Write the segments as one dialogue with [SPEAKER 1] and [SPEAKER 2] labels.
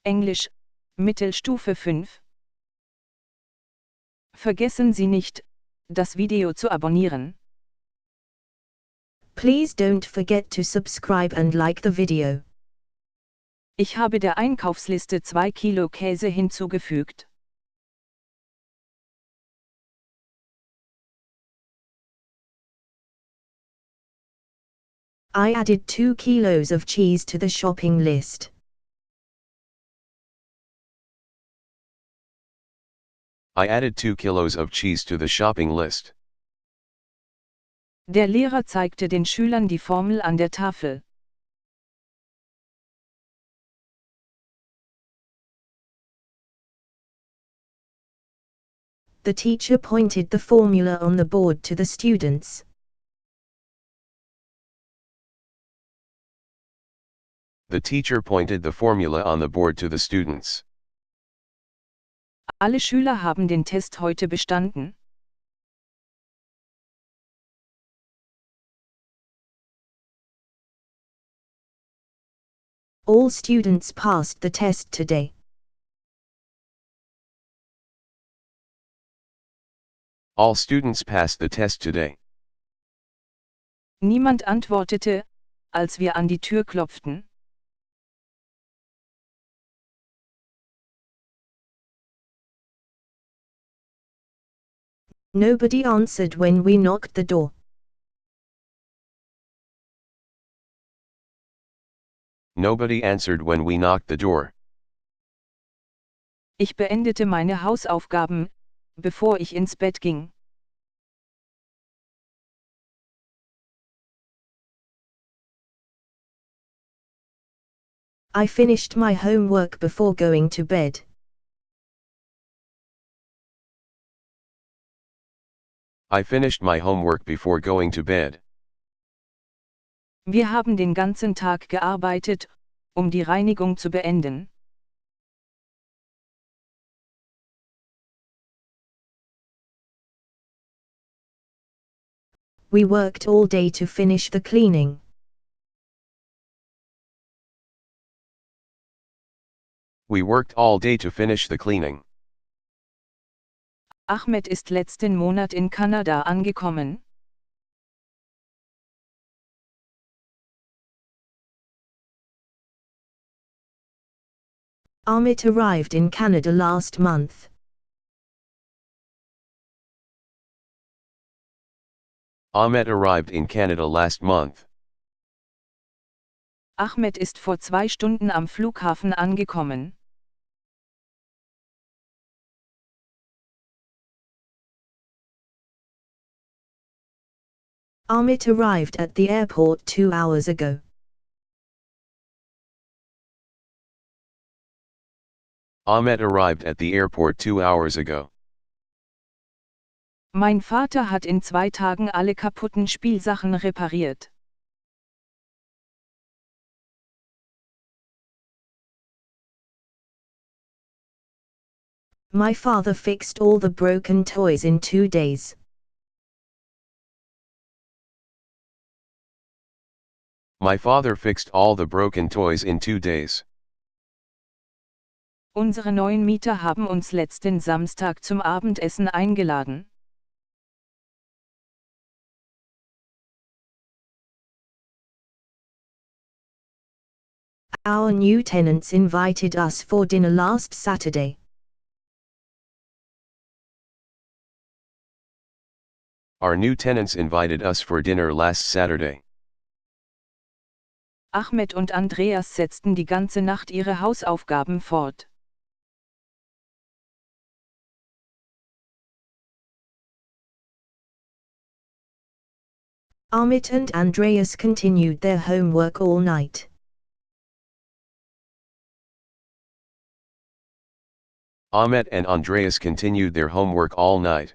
[SPEAKER 1] Englisch, Mittelstufe 5. Vergessen Sie nicht, das Video zu abonnieren.
[SPEAKER 2] Please don't forget to subscribe and like the video.
[SPEAKER 1] Ich habe der Einkaufsliste 2 Kilo Käse hinzugefügt.
[SPEAKER 2] I added 2 kilos of cheese to the shopping list.
[SPEAKER 3] I added 2 kilos of cheese to the shopping list.
[SPEAKER 1] Der Lehrer zeigte den Schülern die Formel an der Tafel.
[SPEAKER 2] The teacher pointed the formula on the board to the students.
[SPEAKER 3] The teacher pointed the formula on the board to the students.
[SPEAKER 1] Alle Schüler haben den Test heute bestanden.
[SPEAKER 2] All students passed the test today.
[SPEAKER 3] All students passed the test today.
[SPEAKER 1] Niemand antwortete, als wir an die Tür klopften.
[SPEAKER 2] Nobody answered when we knocked the door.
[SPEAKER 3] Nobody answered when we knocked the door.
[SPEAKER 1] Ich beendete meine Hausaufgaben, bevor ich ins Bett ging.
[SPEAKER 2] I finished my homework before going to bed.
[SPEAKER 3] I finished my homework before going to bed.
[SPEAKER 1] Wir haben den ganzen Tag gearbeitet, um die Reinigung zu beenden.
[SPEAKER 2] We worked all day to finish the cleaning.
[SPEAKER 3] We worked all day to finish the cleaning.
[SPEAKER 1] Ahmed ist letzten Monat in Kanada angekommen.
[SPEAKER 2] Ahmed arrived in Canada last month.
[SPEAKER 3] Ahmed arrived in Canada last month.
[SPEAKER 1] Ahmed ist vor 2 Stunden am Flughafen angekommen.
[SPEAKER 2] Ahmed arrived at the airport 2 hours ago.
[SPEAKER 3] Ahmed arrived at the airport 2 hours ago.
[SPEAKER 1] Mein Vater hat in 2 Tagen alle kaputten Spielsachen repariert.
[SPEAKER 2] My father fixed all the broken toys in 2 days.
[SPEAKER 3] My father fixed all the broken toys in 2 days.
[SPEAKER 1] Unsere neuen Mieter haben uns letzten Samstag zum Abendessen eingeladen.
[SPEAKER 2] Our new tenants invited us for dinner last Saturday.
[SPEAKER 3] Our new tenants invited us for dinner last Saturday.
[SPEAKER 1] Ahmed und Andreas setzten die ganze Nacht ihre Hausaufgaben fort.
[SPEAKER 2] Ahmed and Andreas continued their homework all night.
[SPEAKER 3] Ahmed and Andreas continued their homework all night.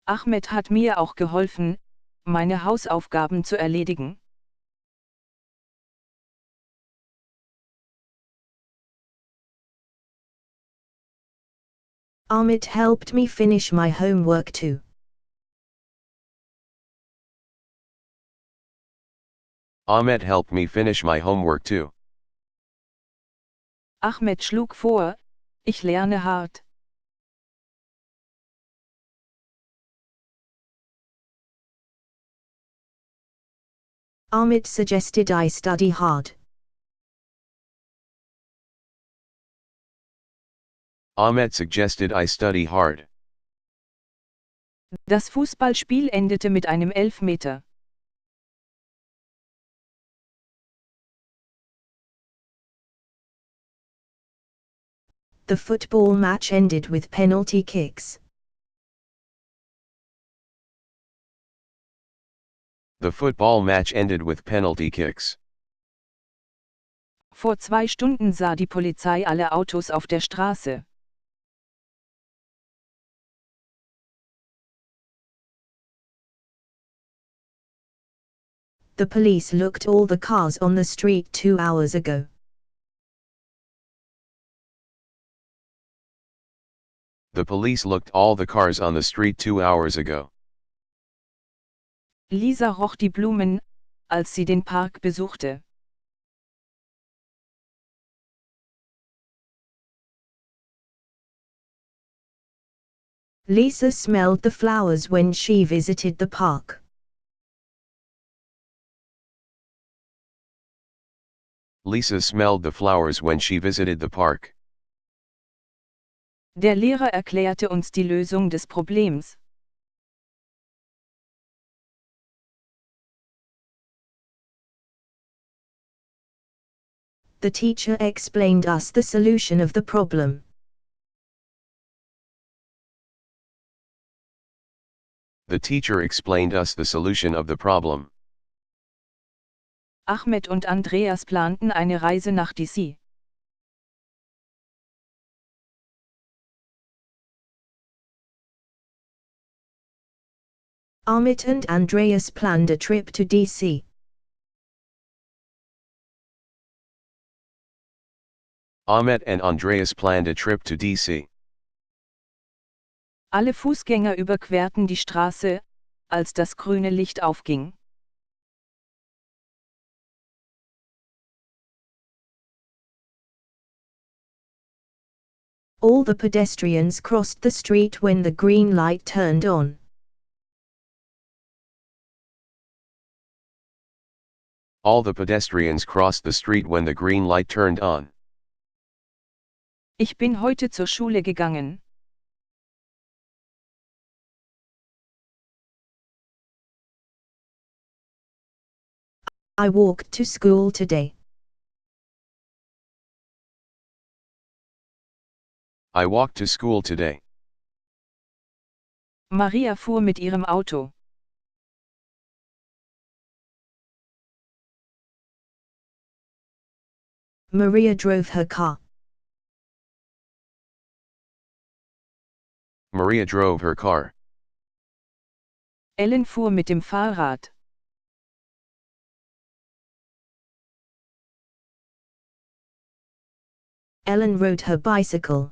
[SPEAKER 1] Ahmed hat mir auch geholfen, meine Hausaufgaben zu erledigen.
[SPEAKER 2] Ahmed helped me finish my homework too.
[SPEAKER 3] Ahmed helped me finish my homework too.
[SPEAKER 1] Ahmed schlug vor, ich lerne hart.
[SPEAKER 2] Ahmed suggested I study hard.
[SPEAKER 3] Ahmed suggested I study hard.
[SPEAKER 1] Das Fußballspiel endete mit einem Elfmeter.
[SPEAKER 2] The football match ended with penalty kicks.
[SPEAKER 3] The football match ended with penalty kicks.
[SPEAKER 1] Vor 2 Stunden sah die Polizei alle Autos auf der Straße.
[SPEAKER 2] The police looked all the cars on the street 2 hours ago.
[SPEAKER 3] The police looked all the cars on the street 2 hours ago.
[SPEAKER 1] Lisa roch die Blumen, als sie den Park besuchte.
[SPEAKER 2] Lisa smelled the flowers when she visited the park.
[SPEAKER 3] Lisa smelled the flowers when she visited the park.
[SPEAKER 1] Der Lehrer erklärte uns die Lösung des Problems.
[SPEAKER 2] The teacher explained us the solution of the problem.
[SPEAKER 3] The teacher explained us the solution of the problem.
[SPEAKER 1] Ahmed und Andreas planten eine Reise nach DC.
[SPEAKER 2] Ahmed and Andreas planned a trip to DC.
[SPEAKER 3] Ahmed and Andreas planned a trip to DC.
[SPEAKER 1] Alle Fußgänger überquerten die Straße, als das grüne Licht aufging.
[SPEAKER 2] All the pedestrians crossed the street when the green light turned on.
[SPEAKER 3] All the pedestrians crossed the street when the green light turned on.
[SPEAKER 1] Ich bin heute zur Schule gegangen.
[SPEAKER 2] I walked to school today.
[SPEAKER 3] I walked to school today.
[SPEAKER 1] Maria fuhr mit ihrem Auto.
[SPEAKER 2] Maria drove her car.
[SPEAKER 3] Maria drove her car.
[SPEAKER 1] Ellen fuhr mit dem Fahrrad.
[SPEAKER 2] Ellen rode her bicycle.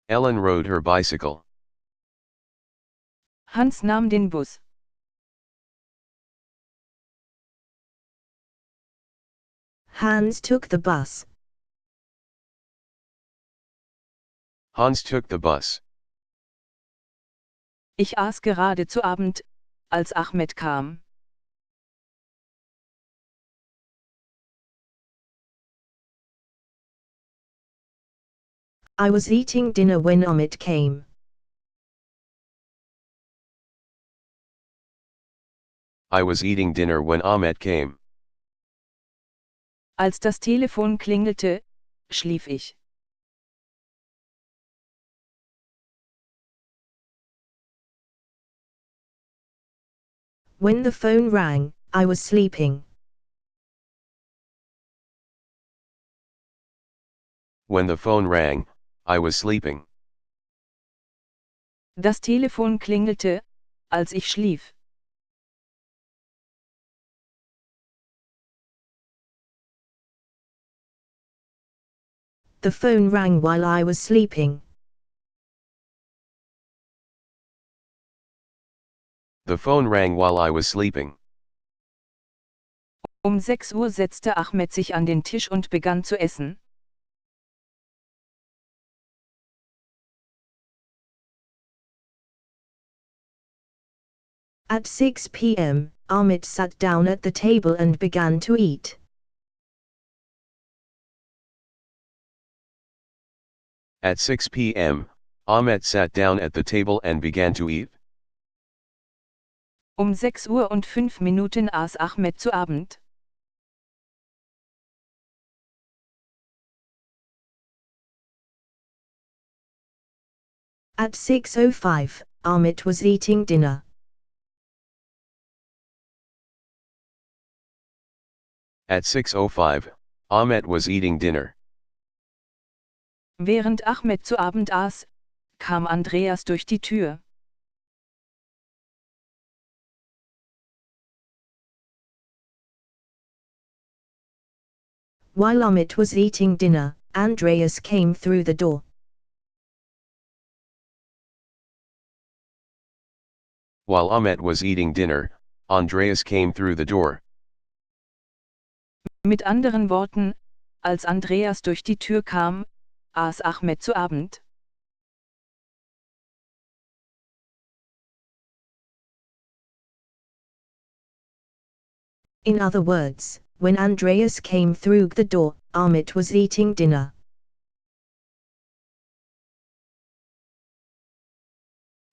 [SPEAKER 3] Ellen rode her bicycle.
[SPEAKER 1] Hans nahm den Bus.
[SPEAKER 2] Hans took the bus.
[SPEAKER 3] Hans took the bus.
[SPEAKER 1] Ich aß gerade zu Abend, als Ahmed kam.
[SPEAKER 2] I was eating dinner when Ahmed came.
[SPEAKER 3] I was eating dinner when Ahmed came.
[SPEAKER 1] Als das Telefon klingelte, schlief ich.
[SPEAKER 2] When the phone rang, I was sleeping.
[SPEAKER 3] When the phone rang, I was sleeping.
[SPEAKER 1] Das Telefon klingelte, als ich schlief.
[SPEAKER 2] The phone rang while I was sleeping.
[SPEAKER 3] The phone rang while I was sleeping.
[SPEAKER 1] Um 6 Uhr setzte Ahmed sich an den Tisch und begann zu essen.
[SPEAKER 2] At 6 p.m., Ahmed sat down at the table and began to eat.
[SPEAKER 3] At 6 p.m., Ahmet sat down at the table and began to eat.
[SPEAKER 1] Um 6 Uhr und 5 Minuten aß Ahmed zu Abend.
[SPEAKER 2] At 6:05, Ahmed was eating dinner.
[SPEAKER 3] At 6:05, Ahmet was eating dinner.
[SPEAKER 1] Während Ahmed zu Abend aß, kam Andreas durch die Tür.
[SPEAKER 2] While Ahmed was eating dinner, Andreas came through the door.
[SPEAKER 3] While Ahmet was eating dinner, Andreas came through the door.
[SPEAKER 1] Mit anderen Worten, als Andreas durch die Tür kam, aß Ahmed zu Abend.
[SPEAKER 2] In other words, when Andreas came through the door, Ahmed was eating dinner.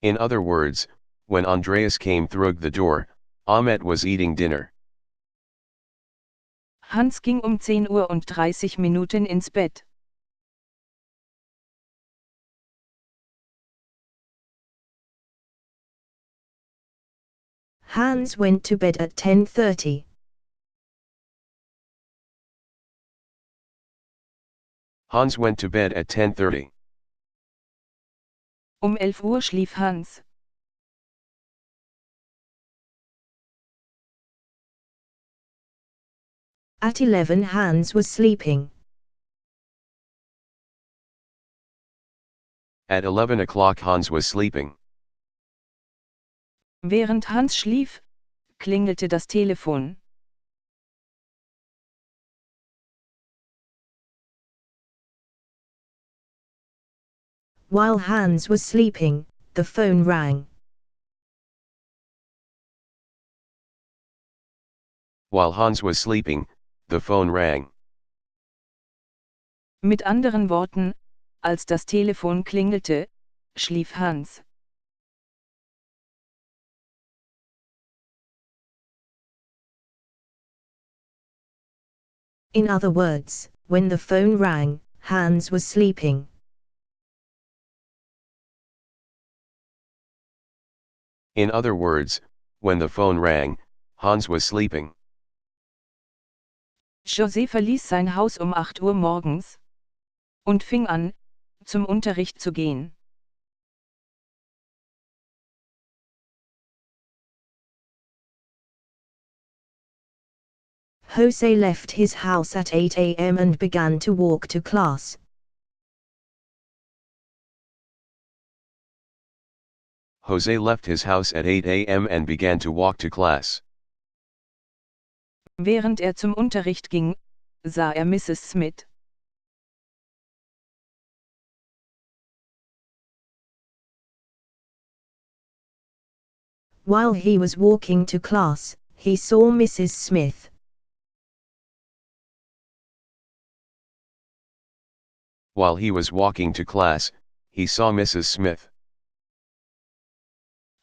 [SPEAKER 3] In other words, when Andreas came through the door, Ahmet was eating dinner.
[SPEAKER 1] Hans ging um 10 Uhr und 30 Minuten ins Bett.
[SPEAKER 2] Hans went to bed at 10:30.
[SPEAKER 3] Hans went to bed at 10:30.
[SPEAKER 1] Um 11 Uhr schlief Hans.
[SPEAKER 2] At 11 Hans was sleeping.
[SPEAKER 3] At 11 o'clock Hans was sleeping.
[SPEAKER 1] Während Hans schlief, klingelte das Telefon.
[SPEAKER 2] While Hans was sleeping, the phone rang.
[SPEAKER 3] While Hans was sleeping, the phone rang.
[SPEAKER 1] Mit anderen Worten, als das Telefon klingelte, schlief Hans.
[SPEAKER 2] In other words, when the phone rang, Hans was sleeping.
[SPEAKER 3] In other words, when the phone rang, Hans was sleeping.
[SPEAKER 1] José verließ sein Haus um 8 Uhr morgens und fing an, zum Unterricht zu gehen.
[SPEAKER 2] Jose left his house at 8 a.m. and began to walk to class.
[SPEAKER 3] Jose left his house at 8 a.m. and began to walk to class.
[SPEAKER 1] Während er zum Unterricht ging, sah er Mrs. Smith.
[SPEAKER 2] While he was walking to class, he saw Mrs. Smith.
[SPEAKER 3] While he was walking to class, he saw Mrs. Smith.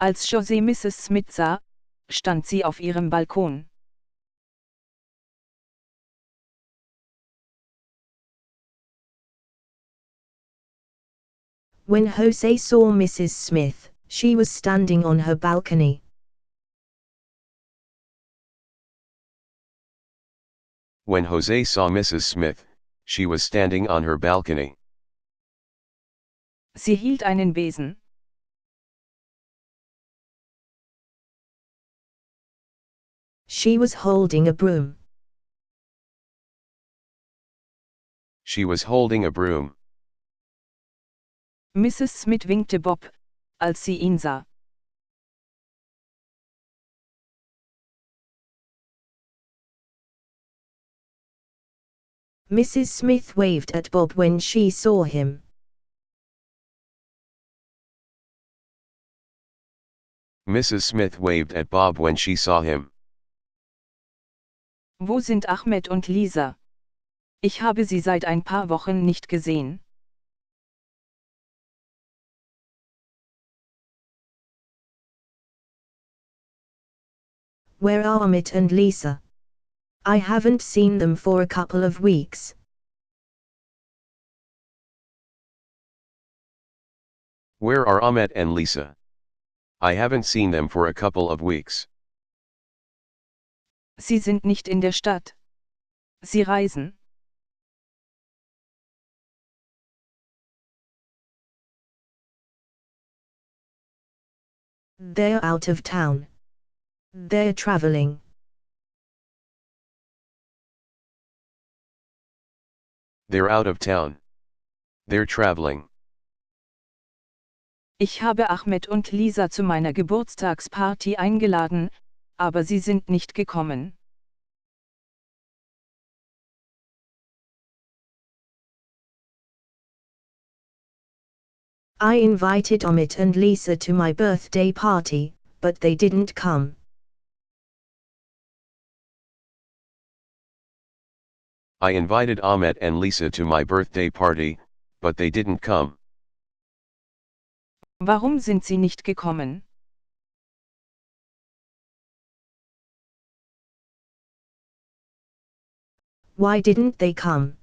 [SPEAKER 1] Als José Mrs. Smith sah, stand sie auf ihrem Balkon.
[SPEAKER 2] When Jose saw Mrs. Smith, she was standing on her balcony.
[SPEAKER 3] When Jose saw Mrs. Smith, she was standing on her balcony.
[SPEAKER 1] Sie hielt einen Besen.
[SPEAKER 2] She was holding a broom.
[SPEAKER 3] She was holding a broom.
[SPEAKER 1] Mrs. Smith winkte Bob, als sie ihn sah.
[SPEAKER 2] Mrs. Smith waved at Bob when she saw him.
[SPEAKER 3] Mrs. Smith waved at Bob when she saw him.
[SPEAKER 1] Wo sind Ahmed und Lisa? Ich habe sie seit ein paar Wochen nicht gesehen.
[SPEAKER 2] Where are Ahmed and Lisa? I haven't seen them for a couple of weeks.
[SPEAKER 3] Where are Ahmet and Lisa? I haven't seen them for a couple of weeks.
[SPEAKER 1] Sie sind nicht in der Stadt. Sie reisen.
[SPEAKER 2] They're out of town. They're traveling.
[SPEAKER 3] They're out of town. They're traveling.
[SPEAKER 1] Ich habe Ahmed und Lisa zu meiner Geburtstagsparty eingeladen, aber sie sind nicht gekommen.
[SPEAKER 2] I invited Ahmed and Lisa to my birthday party, but they didn't come.
[SPEAKER 3] I invited Ahmet and Lisa to my birthday party, but they didn't come.
[SPEAKER 1] Warum sind sie nicht gekommen?
[SPEAKER 2] Why didn't they come?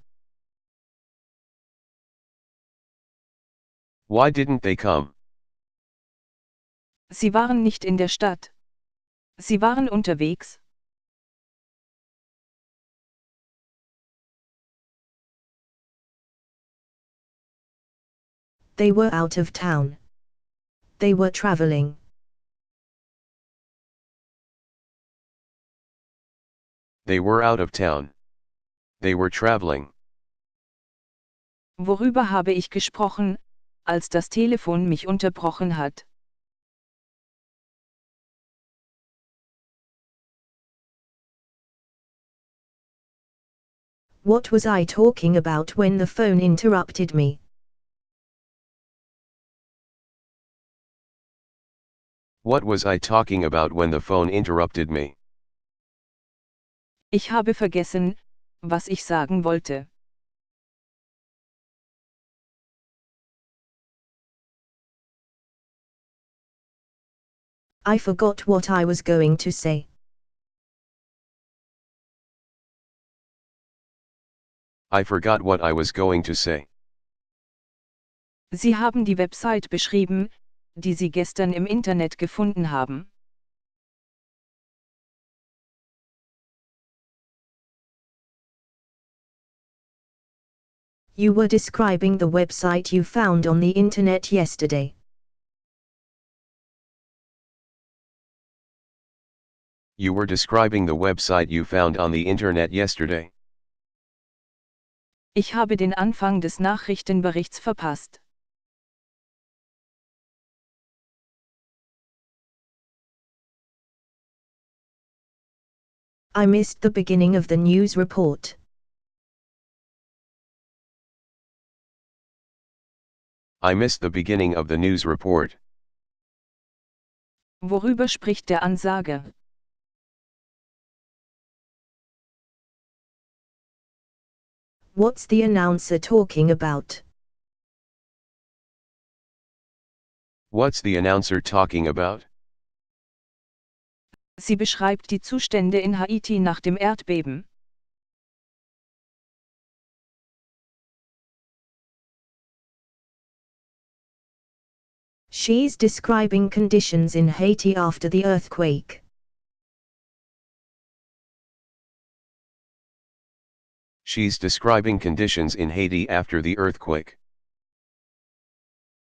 [SPEAKER 3] Why didn't they come?
[SPEAKER 1] Sie waren nicht in der Stadt. Sie waren unterwegs.
[SPEAKER 2] They were out of town. They were traveling.
[SPEAKER 3] They were out of town. They were traveling.
[SPEAKER 1] Worüber habe ich gesprochen, als das Telefon mich unterbrochen hat?
[SPEAKER 2] What was I talking about when the phone interrupted me?
[SPEAKER 3] What was I talking about when the phone interrupted me?
[SPEAKER 1] Ich habe vergessen, was ich sagen wollte.
[SPEAKER 2] I forgot what I was going to say.
[SPEAKER 3] I forgot what I was going to say.
[SPEAKER 1] Sie haben die Website beschrieben, die Sie gestern im Internet gefunden haben.
[SPEAKER 2] You were describing the website you found on the internet yesterday.
[SPEAKER 3] You were describing the website you found on the internet yesterday.
[SPEAKER 1] Ich habe den Anfang des Nachrichtenberichts verpasst.
[SPEAKER 2] I missed the beginning of the news report.
[SPEAKER 3] I missed the beginning of the news report.
[SPEAKER 1] Worüber spricht der Ansager?
[SPEAKER 2] What's the announcer talking about?
[SPEAKER 3] What's the announcer talking about?
[SPEAKER 1] Sie beschreibt die Zustände in Haiti nach dem Erdbeben.
[SPEAKER 2] She's describing conditions in Haiti after the earthquake.
[SPEAKER 3] She's describing conditions in Haiti after the earthquake.